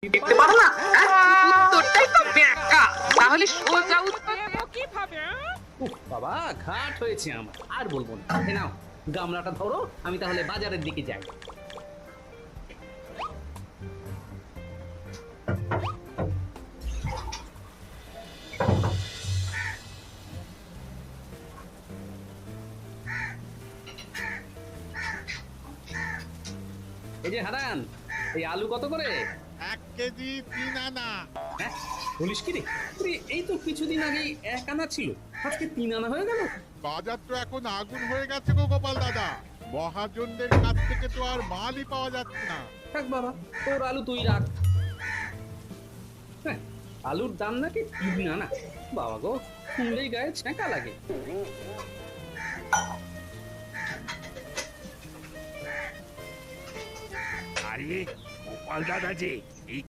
দিতে পারো না? উত্তরটাই তো ব্যাকা। তাহলে সোজা উত্তর দেবো কিভাবে? উফ বাবা, ঘাট হয়েছে আমার, আর বলবো না। এ নাও গামলাটা ধরো, আমি তাহলে বাজারের দিকে যাই। এই যে হারান, এই আলু কত করে? 1 কেজি 3 আনা। হ্যাঁ, বলিস কি রে? আরে, এই তো কিছুদিন আগেই 1 আনা ছিল, আজকে 3 আনা হয়ে গেল। বাজার তো এখন আগুন হয়ে গেছে গো গোপাল দাদা। মহাজনদের কাছ থেকে তো আর মালই পাওয়া যাচ্ছে না। থাক বাবা, তোর আলু তুই রাখ। হ্যাঁ, আলুর দাম নাকি 3 আনা। বাবা গো, শুনলেই গায়ে ছ্যাঁকা লাগে। আরে গোপাল দাদা যে